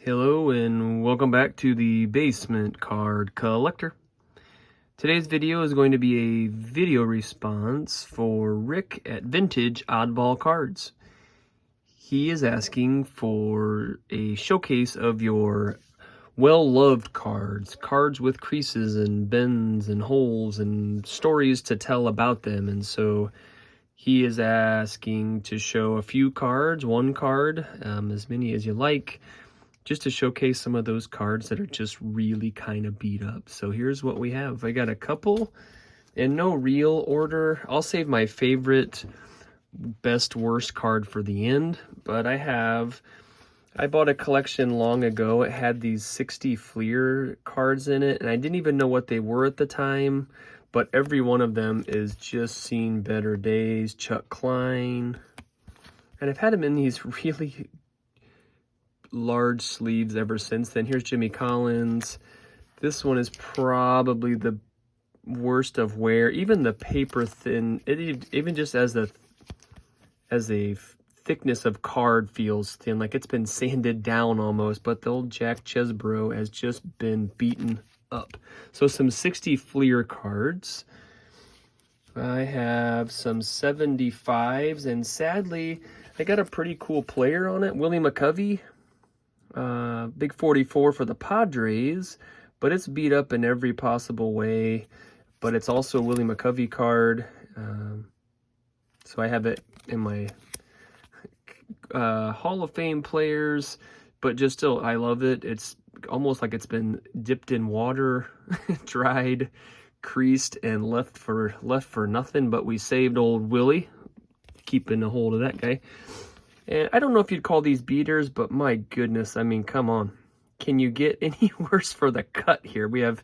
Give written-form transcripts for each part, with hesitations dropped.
Hello and welcome back to the Basement Card Collector. Today's video is going to be a video response for Rick at Vintage Oddball Cards. He is asking for a showcase of your well-loved cards, cards with creases and bends and holes and stories to tell about them. And so he is asking to show a few cards, one card, as many as you like, just to showcase some of those cards that are just really kind of beat up. So here's what we have. I got a couple in no real order. I'll save my favorite best worst card for the end, but I bought a collection long ago. It had these 60 Fleer cards in it, and I didn't even know what they were at the time, but every one of them is just seen better days. Chuck Klein, and I've had them in these really large sleeves ever since then. Here's Jimmy Collins. This one is probably the worst of wear. Even the paper thin, even just as a thickness of card feels thin, like it's been sanded down almost. But the old Jack Chesbro has just been beaten up. So some 60 Fleer cards. I have some 75s, and sadly I got a pretty cool player on it, Willie McCovey. Big 44 for the Padres, but it's beat up in every possible way. But it's also a Willie McCovey card, so I have it in my Hall of Fame players. But just still, I love it. It's almost like it's been dipped in water, dried, creased, and left for nothing. But we saved old Willie, keeping a hold of that guy. And I don't know if you'd call these beaters, but my goodness, I mean, come on. Can you get any worse for the cut here? We have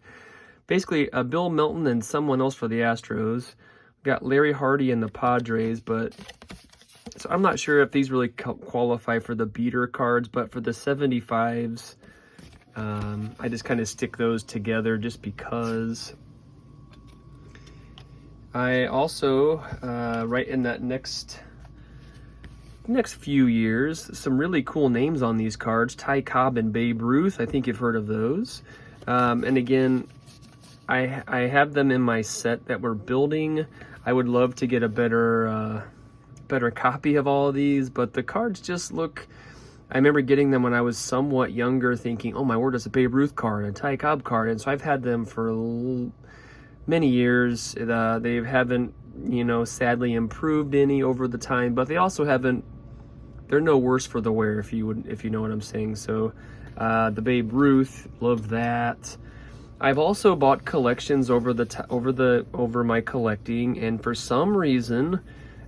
basically a Bill Melton and someone else for the Astros. We got Larry Hardy and the Padres, but so I'm not sure if these really qualify for the beater cards, but for the 75s, I just kind of stick those together just because. I also, right in that next few years, some really cool names on these cards. Ty Cobb and Babe Ruth, I think you've heard of those. And again, I have them in my set that we're building. I would love to get a better copy of all of these, but the cards just look. I remember getting them when I was somewhat younger, thinking, oh my word, it's a Babe Ruth card, a Ty Cobb card. And so I've had them for many years. They haven't, sadly improved any over the time, but they also haven't. They're no worse for the wear, if you know what I'm saying. So the Babe Ruth, love that. I've also bought collections over my collecting, and for some reason,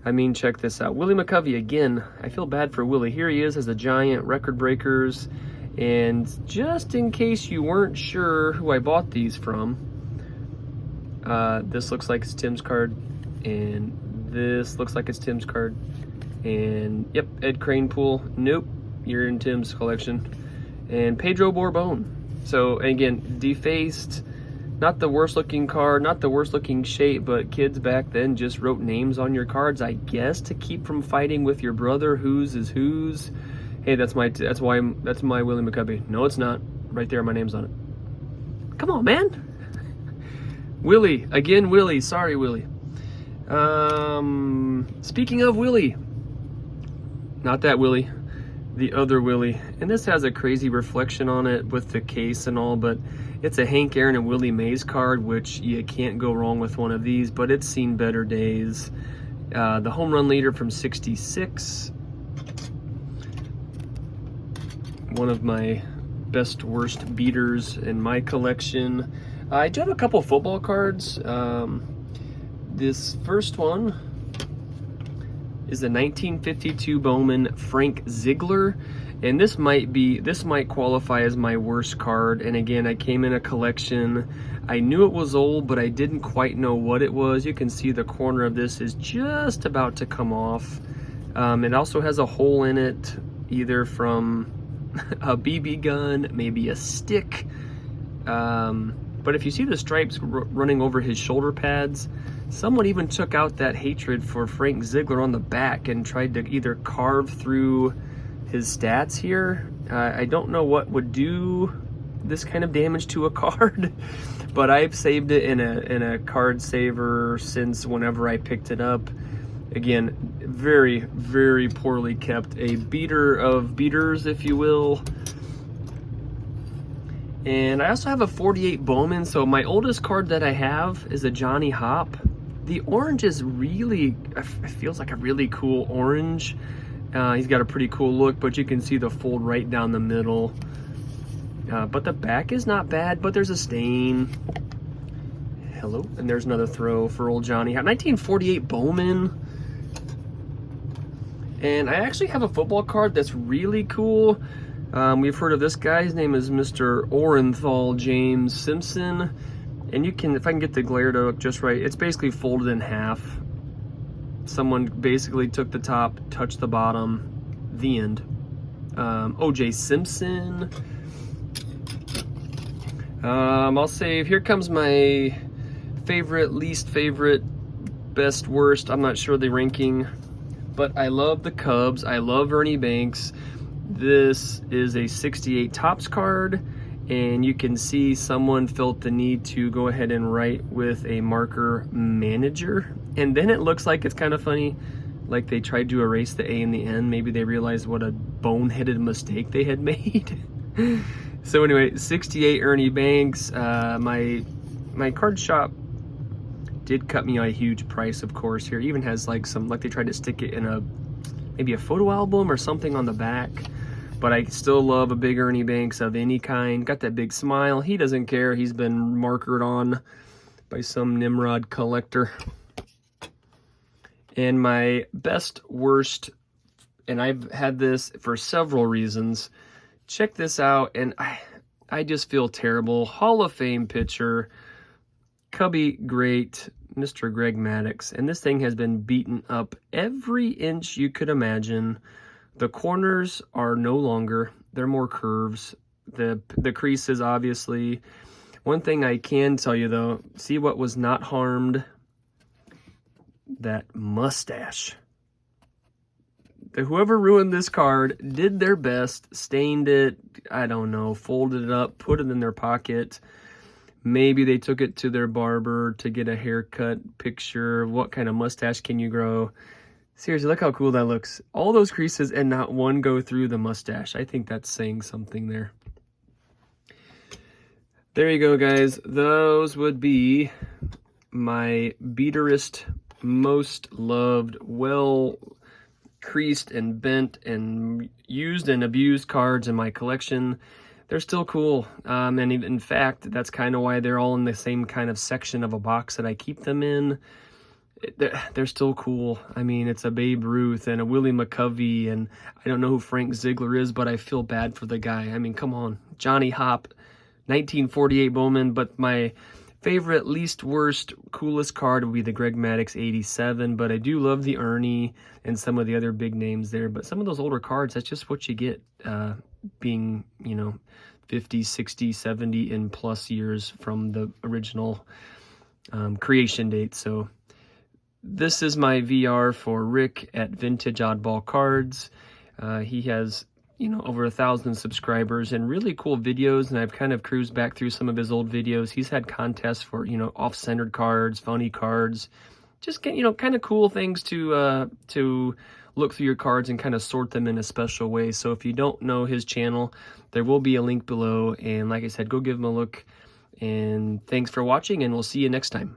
I mean, check this out. Willie McCovey again. I feel bad for Willie. Here he is as a giant record breakers, and just in case you weren't sure who I bought these from, this looks like it's Tim's card, and this looks like it's Tim's card. And yep, Ed Kranepool, nope, you're in Tim's collection. And Pedro Borbon. So again, defaced, not the worst looking card, not the worst looking shape, but kids back then just wrote names on your cards, I guess, to keep from fighting with your brother, whose is whose. Hey, that's my Willie McCovey. No, it's not. Right there, my name's on it. Come on, man. Willie, again, Willie, sorry, Willie. Speaking of Willie, not that Willie, the other Willie. And this has a crazy reflection on it with the case and all, but it's a Hank Aaron and Willie Mays card, which you can't go wrong with one of these, but it's seen better days. The home run leader from '66. One of my best worst beaters in my collection. I do have a couple football cards. This first one is a 1952 Bowman Frank Ziegler, and this might qualify as my worst card. And again, I came in a collection. I knew it was old, but I didn't quite know what it was. You can see the corner of this is just about to come off. It also has a hole in it, either from a BB gun, maybe a stick. But if you see the stripes running over his shoulder pads, someone even took out that hatred for Frank Ziegler on the back and tried to either carve through his stats here I don't know what would do this kind of damage to a card, but I've saved it in a card saver since whenever I picked it up. Again, very, very poorly kept. A beater of beaters, if you will. And I also have a 48 Bowman, so my oldest card that I have is a Johnny Hop. The orange is really, it feels like a really cool orange. He's got a pretty cool look, but you can see the fold right down the middle. But the back is not bad, but there's a stain. Hello, and there's another throw for old Johnny Hop. 1948 Bowman. And I actually have a football card that's really cool. We've heard of this guy. His name is Mr. Orenthal James Simpson. And you can, if I can get the glare to look just right, it's basically folded in half. Someone basically took the top, touched the bottom, the end. O.J. Simpson. I'll save, here comes my favorite, least favorite, best, worst. I'm not sure the ranking, but I love the Cubs. I love Ernie Banks. This is a 68 Topps card, and you can see someone felt the need to go ahead and write with a marker manager. And then it looks like it's kind of funny, like they tried to erase the A in the end. Maybe they realized what a boneheaded mistake they had made. So anyway, 68 Ernie Banks. My card shop did cut me a huge price, of course. Here it even has like some, like they tried to stick it in maybe a photo album or something on the back. But I still love a big Ernie Banks of any kind. Got that big smile. He doesn't care. He's been markered on by some Nimrod collector. And my best, worst, and I've had this for several reasons. Check this out, and I just feel terrible. Hall of Fame pitcher, Cubby great, Mr. Greg Maddux. And this thing has been beaten up every inch you could imagine. The corners are no longer, they're more curves. The creases, obviously. One thing I can tell you though, see what was not harmed? That mustache. Whoever ruined this card did their best, stained it, I don't know, folded it up, put it in their pocket. Maybe they took it to their barber to get a haircut picture. What kind of mustache can you grow? Seriously, look how cool that looks. All those creases and not one go through the mustache. I think that's saying something there. There you go, guys. Those would be my beaterist, most loved, well creased and bent and used and abused cards in my collection. They're still cool. And in fact, that's kind of why they're all in the same kind of section of a box that I keep them in. They're still cool. I mean, it's a Babe Ruth and a Willie McCovey, and I don't know who Frank Ziegler is, but I feel bad for the guy. I mean, come on. Johnny Hop, 1948 Bowman, but my favorite, least worst, coolest card would be the Greg Maddux 87, but I do love the Ernie and some of the other big names there. But some of those older cards, that's just what you get, being, you know, 50, 60, 70 and plus years from the original creation date. So this is my VR for Rick at Vintage Oddball Cards. He has, you know, over 1,000 subscribers and really cool videos, and I've kind of cruised back through some of his old videos. He's had contests for, you know, off-centered cards, funny cards, just get, you know, kind of cool things to look through your cards and kind of sort them in a special way. So if you don't know his channel, there will be a link below, and like I said, go give him a look. And thanks for watching, and we'll see you next time.